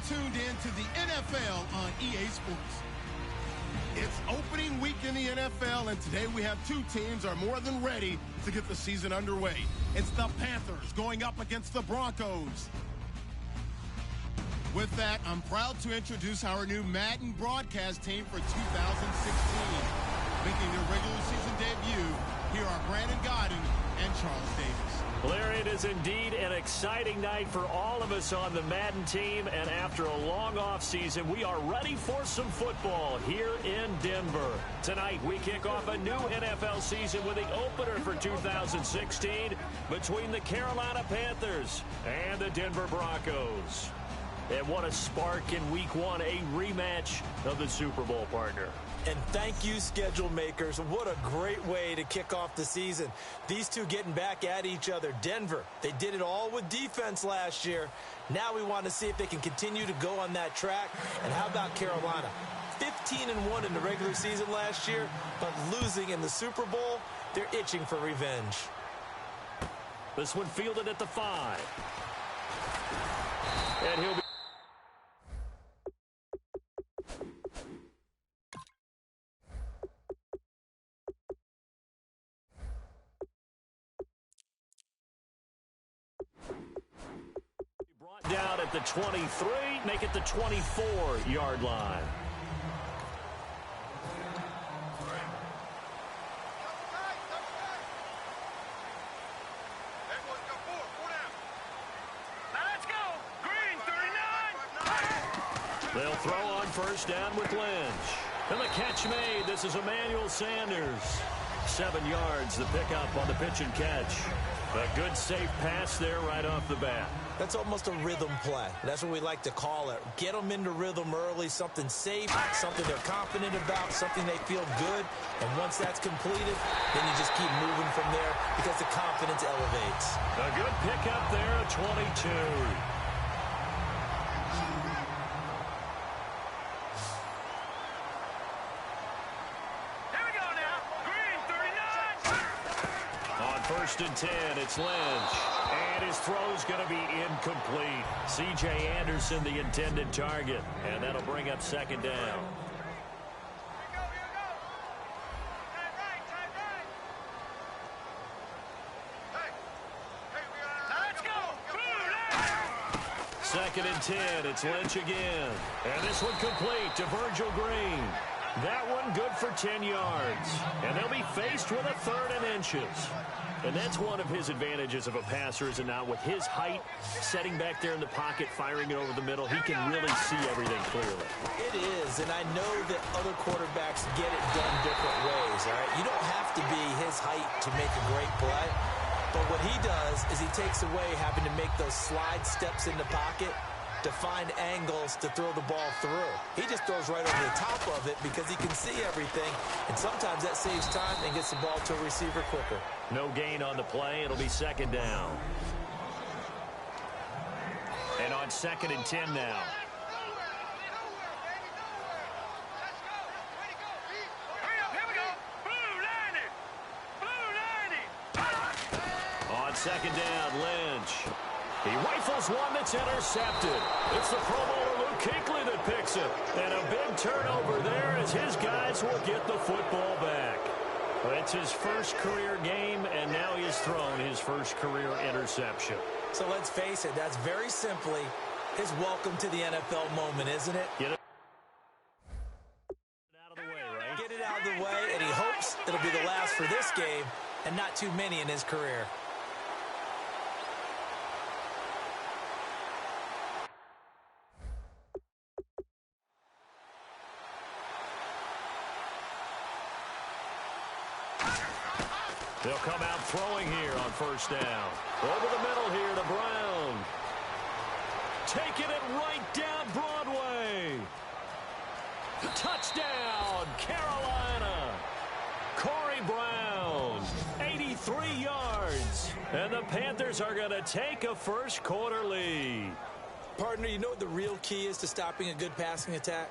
tuned in to the NFL on EA Sports. It's opening week in the NFL, and today we have two teams are more than ready to get the season underway. It's the Panthers going up against the Broncos. With that, I'm proud to introduce our new Madden broadcast team for 2016. Making their regular season debut, here are Brandon Godden and Charles Davis. Larry, it is indeed an exciting night for all of us on the Madden team, and after a long offseason, we are ready for some football here in Denver. Tonight, we kick off a new NFL season with the opener for 2016 between the Carolina Panthers and the Denver Broncos. And what a spark in Week 1, a rematch of the Super Bowl partner. And thank you, schedule makers. What a great way to kick off the season. These two getting back at each other. Denver, they did it all with defense last year. Now we want to see if they can continue to go on that track. And how about Carolina? 15-1 in the regular season last year, but losing in the Super Bowl, they're itching for revenge. This one fielded at the 5. And he'll be down at the 23, make it the 24-yard line. Let's go. Green 39. They'll throw on first down with Lynch. And the catch made. This is Emmanuel Sanders. 7 yards, the pickup on the pitch and catch. A good, safe pass there right off the bat. That's almost a rhythm play. That's what we like to call it. Get them into rhythm early, something safe, something they're confident about, something they feel good. And once that's completed, then you just keep moving from there because the confidence elevates. A good pickup there at 22. First and 10, it's Lynch. And his throw's going to be incomplete. C.J. Anderson, the intended target. And that'll bring up second down. Second and 10, it's Lynch again. And this one complete to Virgil Green. That one good for 10 yards. And they'll be faced with a 3rd and inches. And that's one of his advantages of a passer, is it not? With his height, setting back there in the pocket, firing it over the middle, he can really see everything clearly. It is, and I know that other quarterbacks get it done different ways, all right? You don't have to be his height to make a great play. But what he does is he takes away having to make those slide steps in the pocket to find angles to throw the ball through. He just throws right over the top of it because he can see everything, and sometimes that saves time and gets the ball to a receiver quicker. No gain on the play. It'll be second down. And on 2nd and 10 now. On 2nd down, Lynch. He rifles one that's intercepted. It's the Pro Bowler Luke Kuechly that picks it. And a big turnover there as his guys will get the football back. It's his first career game, and now he's thrown his first career interception. So let's face it, that's very simply his welcome to the NFL moment, isn't it? Get it out of the way, right? Get it out of the way, and he hopes it'll be the last for this game and not too many in his career. They'll come out throwing here on first down. Over the middle here to Brown. Taking it right down Broadway. Touchdown, Carolina. Corey Brown, 83 yards. And the Panthers are going to take a first quarter lead. Partner, you know what the real key is to stopping a good passing attack?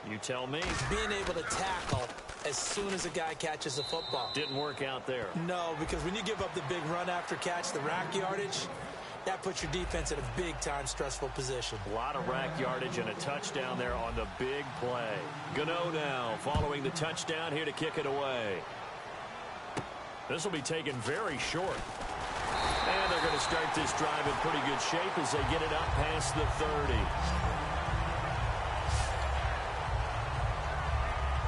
You tell me. Being able to tackle as soon as a guy catches the football. Didn't work out there. No, because when you give up the big run after catch, the rack yardage, that puts your defense in a big-time stressful position. A lot of rack yardage and a touchdown there on the big play. Gano now following the touchdown here to kick it away. This will be taken very short. And they're going to start this drive in pretty good shape as they get it up past the 30.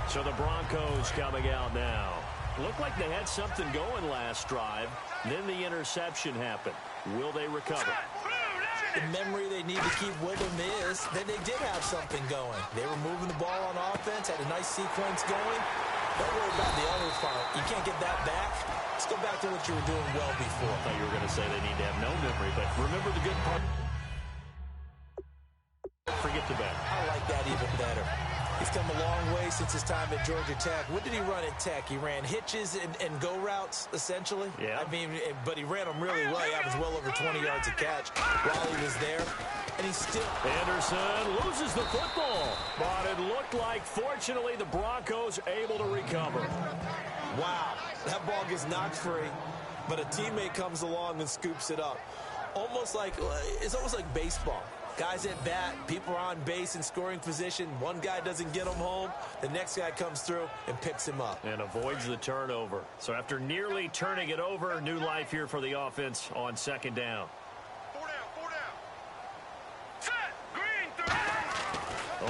So the Broncos coming out now. Looked like they had something going last drive. Then the interception happened. Will they recover? The memory they need to keep with them is that they did have something going. They were moving the ball on offense, had a nice sequence going. Don't worry about the other part. You can't get that back. Let's go back to what you were doing well before. I thought you were going to say they need to have no memory, but remember the good part. Forget the bad. I like that even better. He's come a long way since his time at Georgia Tech. What did he run at Tech? He ran hitches and go routes, essentially. Yeah. I mean, but he ran them really well. He averaged well over 20 yards a catch while he was there. And he's still... Anderson loses the football. But it looked like, fortunately, the Broncos able to recover. Wow. That ball gets knocked free, but a teammate comes along and scoops it up. It's almost like baseball. Guys at bat, people are on base in scoring position. One guy doesn't get him home. The next guy comes through and picks him up. And avoids the turnover. So after nearly turning it over, new life here for the offense on second down. Four down. Set. Green.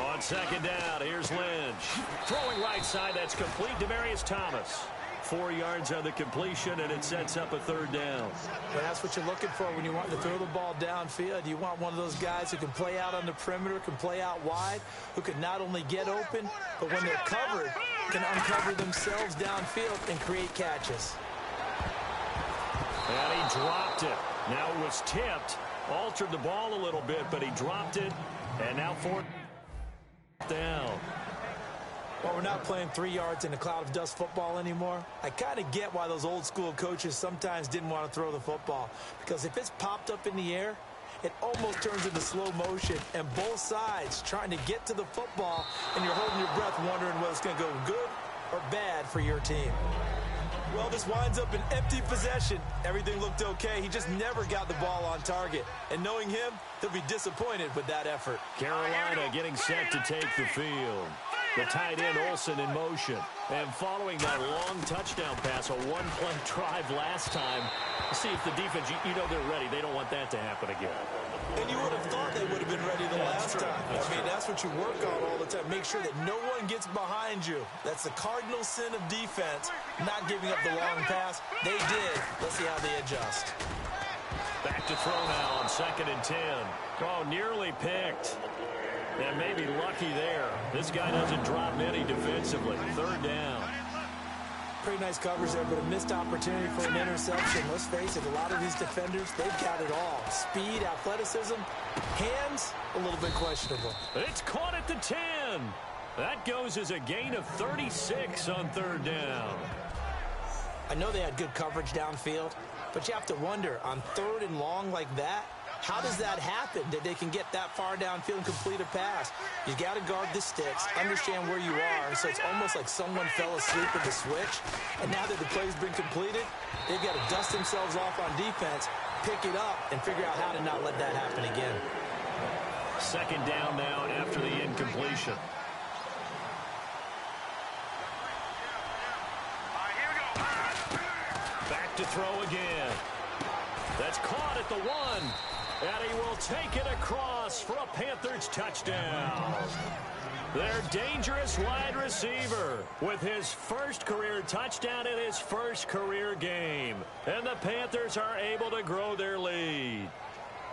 On second down, here's Lynch. Throwing right side, that's complete. Demaryius Thomas. 4 yards on the completion, and it sets up a third down. But that's what you're looking for when you want to throw the ball downfield. You want one of those guys who can play out on the perimeter, can play out wide, who can not only get open, but when they're covered, can uncover themselves downfield and create catches. And he dropped it. Now it was tipped. Altered the ball a little bit, but he dropped it. And now fourth down. Well, we're not playing 3 yards in a cloud of dust football anymore. I kind of get why those old school coaches sometimes didn't want to throw the football. Because if it's popped up in the air, it almost turns into slow motion. And both sides trying to get to the football, and you're holding your breath wondering whether it's going to go good or bad for your team. Well, this winds up an empty possession. Everything looked okay. He just never got the ball on target. And knowing him, he'll be disappointed with that effort. Carolina getting set to take the field. The tight end Olsen in motion. And following that long touchdown pass, a one-play drive last time. See if the defense, you know they're ready. They don't want that to happen again. And you would have thought they would have been ready the last time. That's what you work on all the time. Make sure that no one gets behind you. That's the cardinal sin of defense, not giving up the long pass. They did. Let's see how they adjust. Back to throw now on 2nd and 10. Oh, nearly picked. And maybe lucky there. This guy doesn't drop many defensively. Third down. Pretty nice coverage there, but a missed opportunity for an interception. Let's face it, a lot of these defenders, they've got it all. Speed, athleticism, hands, a little bit questionable. It's caught at the 10. That goes as a gain of 36 on third down. I know they had good coverage downfield, but you have to wonder, on 3rd and long like that, how does that happen that they can get that far downfield and complete a pass? You got to guard the sticks, understand where you are, so it's almost like someone fell asleep at the switch, and now that the play's been completed, they've got to dust themselves off on defense, pick it up, and figure out how to not let that happen again. Second down now after the incompletion. Back to throw again. That's caught at the 1. And he will take it across for a Panthers touchdown. Their dangerous wide receiver with his first career touchdown in his first career game. And the Panthers are able to grow their lead.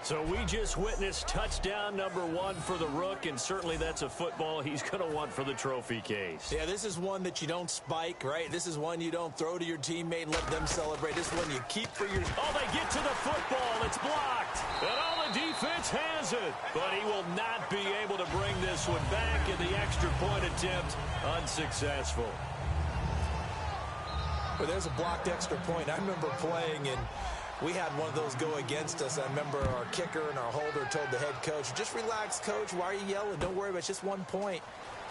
So we just witnessed touchdown number 1 for the Rook, and certainly that's a football he's going to want for the trophy case. Yeah, this is one that you don't spike, right? This is one you don't throw to your teammate and let them celebrate. This one you keep for your... Oh, they get to the football. It's blocked. And all the defense has it. But he will not be able to bring this one back, and the extra point attempt unsuccessful. Well, there's a blocked extra point. I remember playing, and we had one of those go against us. I remember our kicker and our holder told the head coach, just relax, coach. Why are you yelling? Don't worry about it. It's just 1 point.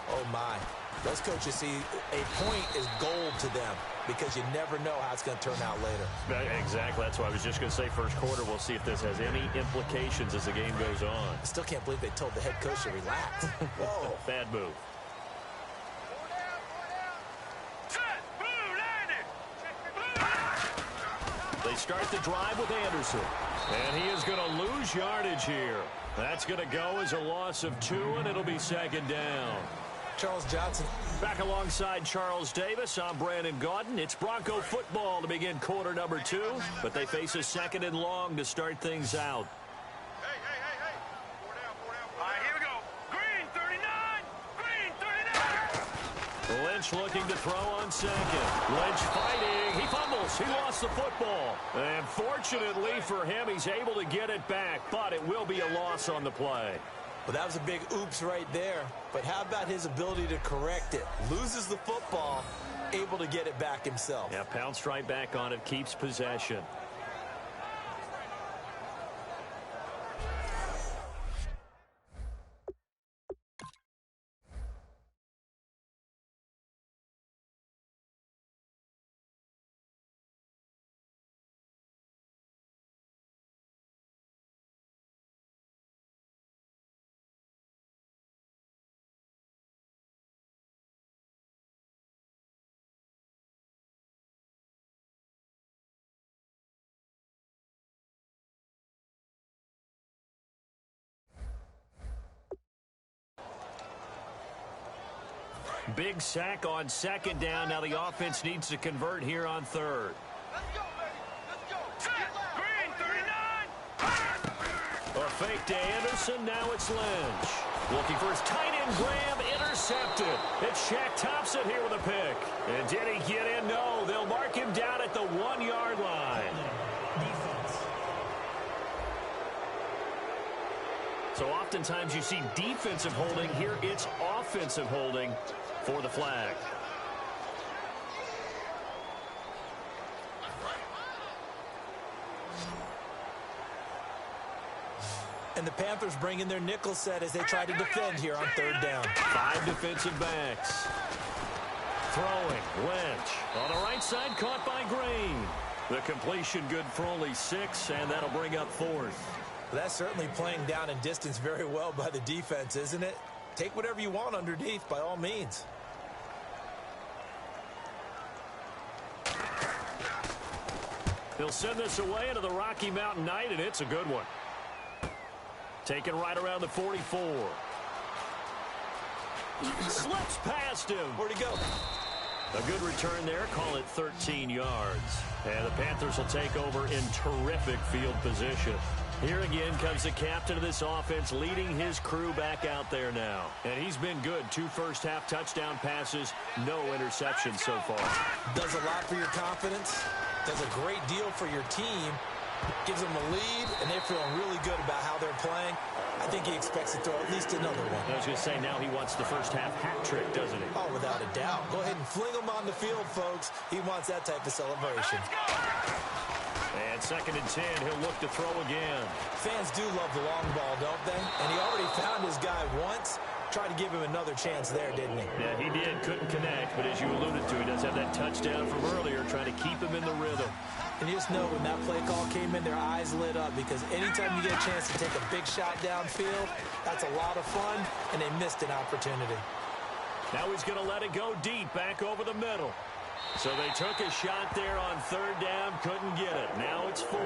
Oh, my. Those coaches see a point is gold to them. because you never know how it's going to turn out later. Exactly. That's why I was just going to say first quarter. We'll see if this has any implications as the game goes on. I still can't believe they told the head coach to relax. Whoa. Bad move. They start the drive with Anderson. And he is going to lose yardage here. That's going to go as a loss of 2, and it'll be second down. Charles Johnson. Back alongside Charles Davis, I'm Brandon Gaudin. It's Bronco football to begin quarter number 2, but they face a second and long to start things out. Hey. 4 down. All right, here we go. Green 39. Green 39. Lynch looking to throw on second. Lynch fighting. He fumbles. He lost the football. And fortunately for him, he's able to get it back, but it will be a loss on the play. Well, that was a big oops right there. But how about his ability to correct it? Loses the football, able to get it back himself. Yeah, pounced right back on it, keeps possession. Big sack on second down. Now the offense needs to convert here on third. Let's go, baby. Let's go. Set. Green 39. A fake to Anderson. Now it's Lynch. Looking for his tight end, Graham, intercepted. It's Shaq Thompson here with a pick. And did he get in? No. They'll mark him down at the 1-yard line. So oftentimes you see defensive holding. Here it's offensive holding for the flag. And the Panthers bring in their nickel set as they try to defend here on third down. 5 defensive backs. Throwing, Lynch. On the right side, caught by Green. The completion good for only 6, and that'll bring up 4th. That's certainly playing down in distance very well by the defense, isn't it? Take whatever you want underneath, by all means. He'll send this away into the Rocky Mountain Night, and it's a good one. Taken right around the 44. Slips past him. Where'd he go? A good return there. Call it 13 yards. And the Panthers will take over in terrific field position. Here again comes the captain of this offense, leading his crew back out there now. And he's been good. 2 first-half touchdown passes, no interceptions so far. Does a lot for your confidence. Does a great deal for your team. Gives them a lead, and they're feeling really good about how they're playing. I think he expects to throw at least another one. I was going to say, now he wants the first-half hat trick, doesn't he? Oh, without a doubt. Go ahead and fling him on the field, folks. He wants that type of celebration. And 2nd and 10, he'll look to throw again. Fans do love the long ball, don't they? And he already found his guy once. Tried to give him another chance there, didn't he? Yeah, he did. Couldn't connect, but as you alluded to, he does have that touchdown from earlier, trying to keep him in the rhythm. And you just know when that play call came in, their eyes lit up, because anytime you get a chance to take a big shot downfield, that's a lot of fun, and they missed an opportunity. Now he's going to let it go deep, back over the middle. So they took a shot there on third down, couldn't get it. Now it's 4.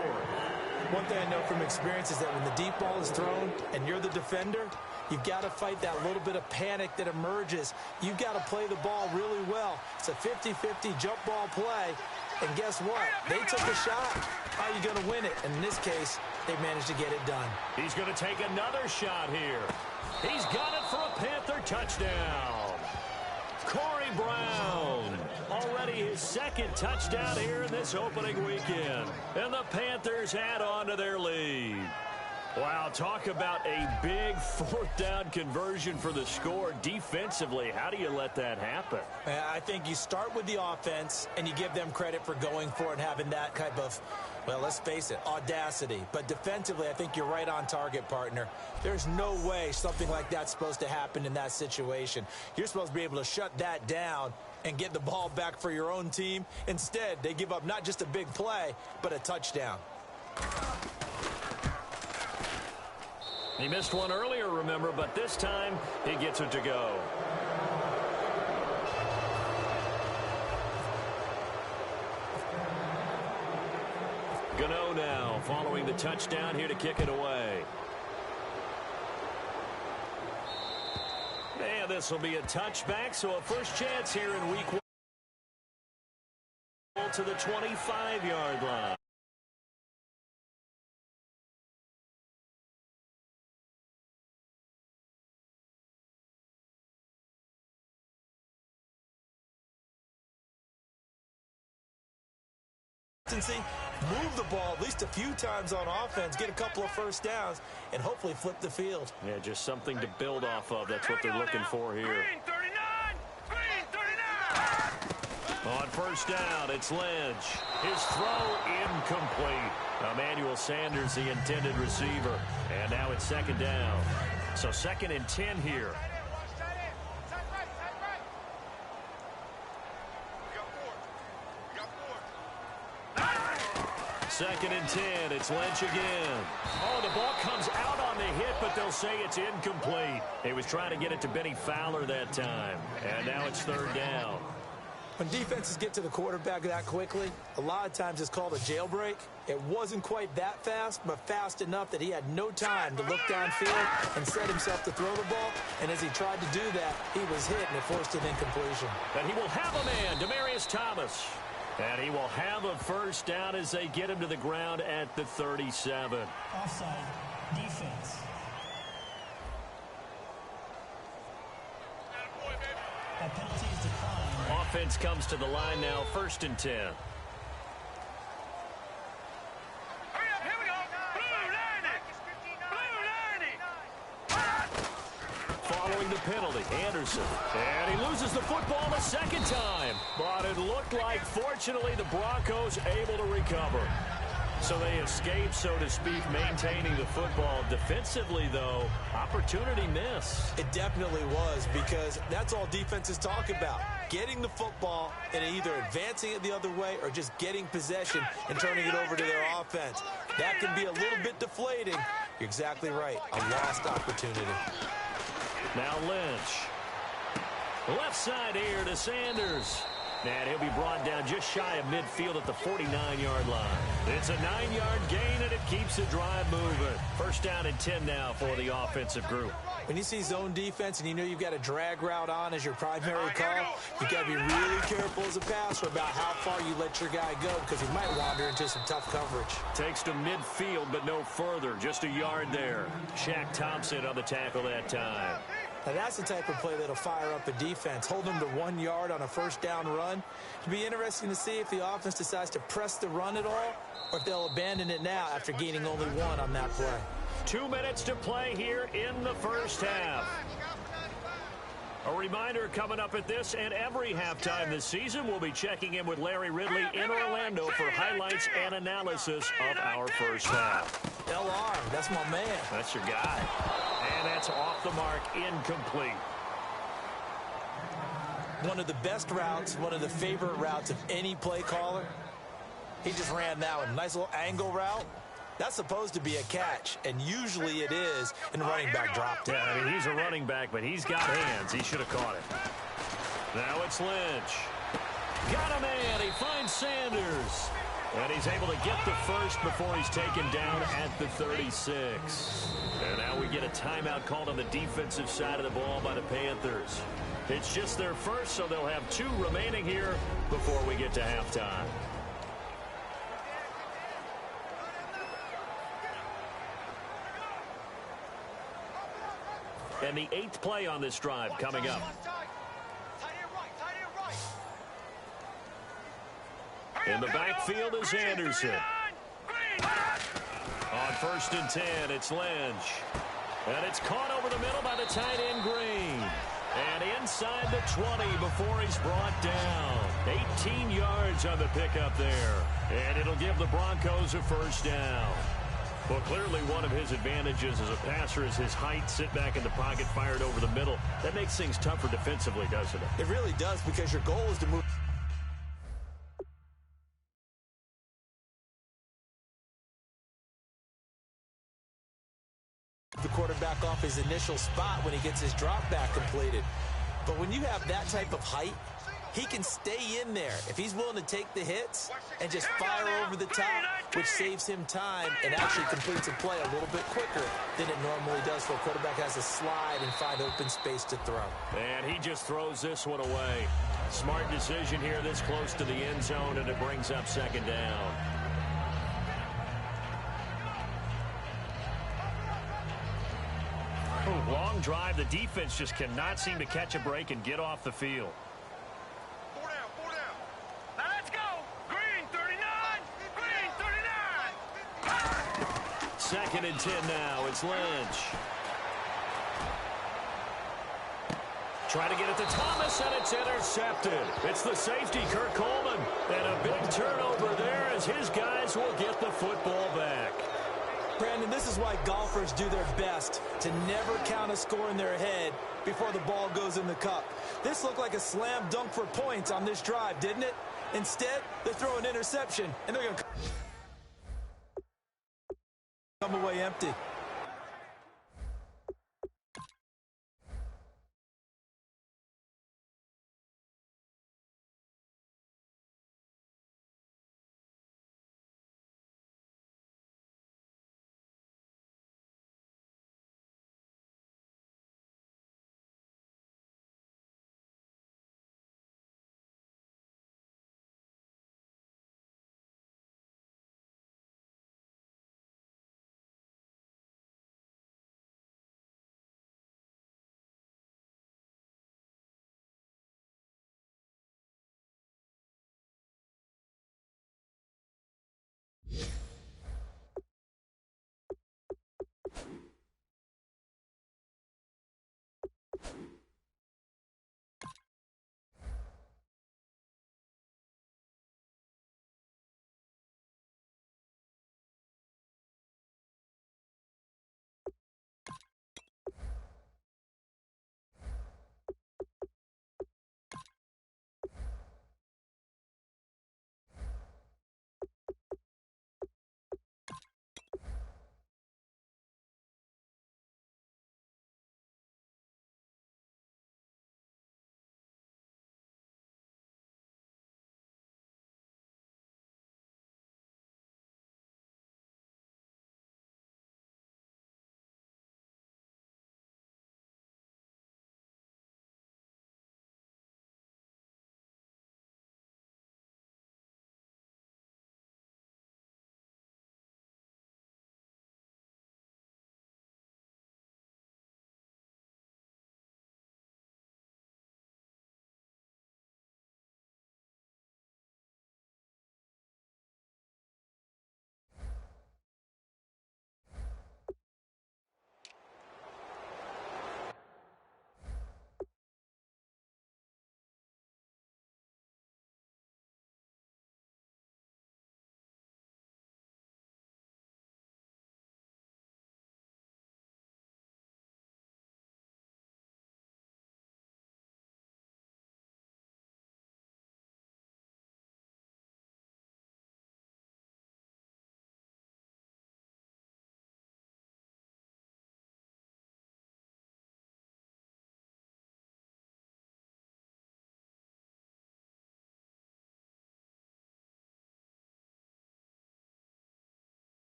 One thing I know from experience is that when the deep ball is thrown and you're the defender, you've got to fight that little bit of panic that emerges. You've got to play the ball really well. It's a 50-50 jump ball play. And guess what? They took a shot. How are you going to win it? And in this case, they managed to get it done. He's going to take another shot here. He's got it for a Panther touchdown. Corey Brown, already his 2nd touchdown here in this opening weekend. And the Panthers add on to their lead. Wow, talk about a big 4th down conversion for the score. Defensively, how do you let that happen? I think you start with the offense, and you give them credit for going for it and having that type of, well, let's face it, audacity. But defensively, I think you're right on target, partner. There's no way something like that's supposed to happen in that situation. You're supposed to be able to shut that down and get the ball back for your own team. Instead, they give up not just a big play, but a touchdown. He missed one earlier, remember, but this time he gets it to go. Gano now following the touchdown here to kick it away. And this will be a touchback, so a first chance here in week 1 to the 25-yard line. Move the ball at least a few times on offense, get a couple of first downs, and hopefully flip the field. Yeah, just something to build off of. That's what they're looking for here. Green 39! Green 39! On first down, it's Lynch. His throw incomplete. Emmanuel Sanders, the intended receiver. And now it's second down. So 2nd and 10 here. Second and 10, it's Lynch again. Oh, the ball comes out on the hit, but they'll say it's incomplete. He was trying to get it to Benny Fowler that time. And now it's 3rd down. When defenses get to the quarterback that quickly, a lot of times it's called a jailbreak. It wasn't quite that fast, but fast enough that he had no time to look downfield and set himself to throw the ball. And as he tried to do that, he was hit and it forced an incompletion. And he will have a man, Demaryius Thomas. And he will have a first down as they get him to the ground at the 37. Offside, defense. That penalty is declined. Offense comes to the line now, 1st and 10. Hurry up, here we go. Blue 90! Blue 90! Following the penalty, Anderson. And he loses the football a second time. But it looked like, fortunately, the Broncos able to recover. So they escape, so to speak, maintaining the football. Defensively, though, opportunity miss. It definitely was, because that's all defenses talk about. Getting the football and either advancing it the other way or just getting possession and turning it over to their offense. That can be a little bit deflating. You're exactly right. A lost opportunity. Now Lynch. Left side here to Sanders. And he'll be brought down just shy of midfield at the 49-yard line. It's a 9-yard gain, and it keeps the drive moving. First down and 10 now for the offensive group. When you see zone defense and you know you've got a drag route on as your primary call, you've got to be really careful as a passer about how far you let your guy go, because he might wander into some tough coverage. Takes to midfield, but no further. Just a yard there. Shaq Thompson on the tackle that time. Now, that's the type of play that'll fire up a defense. Hold them to 1 yard on a first down run. It'll be interesting to see if the offense decides to press the run at all, or if they'll abandon it now after gaining only 1 on that play. 2 minutes to play here in the first half. A reminder coming up at this and every halftime this season, we'll be checking in with Larry Ridley in Orlando for highlights and analysis of our first half. LR, that's my man. That's your guy. And that's off the mark, incomplete. One of the best routes, one of the favorite routes of any play caller. He just ran that one. Nice little angle route. That's supposed to be a catch, and usually it is, and the running back dropped it. Yeah, I mean, he's a running back, but he's got hands. He should have caught it. Now it's Lynch. Got a man. He finds Sanders. And he's able to get the first before he's taken down at the 36. And now we get a timeout called on the defensive side of the ball by the Panthers. It's just their first, so they'll have 2 remaining here before we get to halftime. And the 8th play on this drive coming up. In the backfield is Anderson. On first and 10, it's Lynch. And it's caught over the middle by the tight end Green. And inside the 20 before he's brought down. 18 yards on the pickup there. And it'll give the Broncos a first down. Well, clearly one of his advantages as a passer is his height. Sit back in the pocket, fired over the middle. That makes things tougher defensively, doesn't it? It really does, because your goal is to move the quarterback off his initial spot when he gets his drop back completed. But when you have that type of height, he can stay in there if he's willing to take the hits and just fire over the top, which saves him time and actually completes a play a little bit quicker than it normally does for a quarterback has to slide and find open space to throw. And he just throws this one away. Smart decision here this close to the end zone, and it brings up second down. Long drive. The defense just cannot seem to catch a break and get off the field. 4 down, 4 down. Now let's go. Green 39. Green 39. Second and 10 now. It's Lynch. Try to get it to Thomas, and it's intercepted. It's the safety, Kirk Coleman. And a big turnover there as his guys will get the football back. Brandon, this is why golfers do their best to never count a score in their head before the ball goes in the cup. This looked like a slam dunk for points on this drive, didn't it? Instead, they throw an interception, and they're going to come away empty.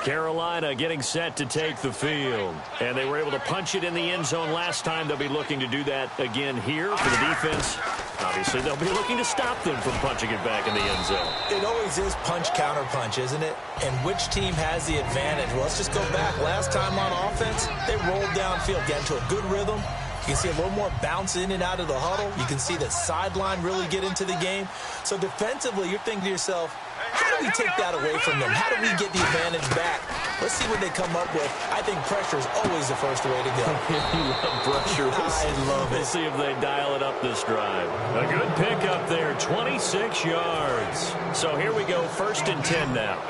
Carolina getting set to take the field. And they were able to punch it in the end zone last time. They'll be looking to do that again here for the defense. Obviously, they'll be looking to stop them from punching it back in the end zone. It always is punch-counter-punch, isn't it? And which team has the advantage? Well, let's just go back. Last time on offense, they rolled downfield, got into a good rhythm. You can see a little more bounce in and out of the huddle. You can see the sideline really get into the game. So defensively, you're thinking to yourself, how do we take that away from them? How do we get the advantage back? Let's see what they come up with. I think pressure is always the first way to go. You love pressure. I love it. We'll see if they dial it up this drive. A good pickup there, 26 yards. So here we go, 1st and 10 now.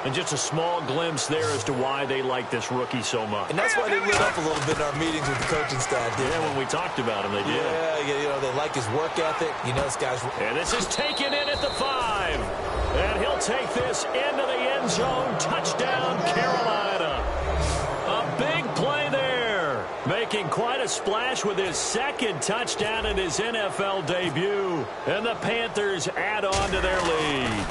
And just a small glimpse there as to why they like this rookie so much. And that's why they lit up a little bit in our meetings with the coaching staff. Yeah, when we talked about him, they did. Yeah, you know, they like his work ethic. You know, this guy's... And this is taken in at the 5. And he'll take this into the end zone. Touchdown, Carolina. A big play there. Making quite a splash with his 2nd touchdown in his NFL debut. And the Panthers add on to their lead.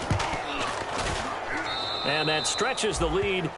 And that stretches the lead.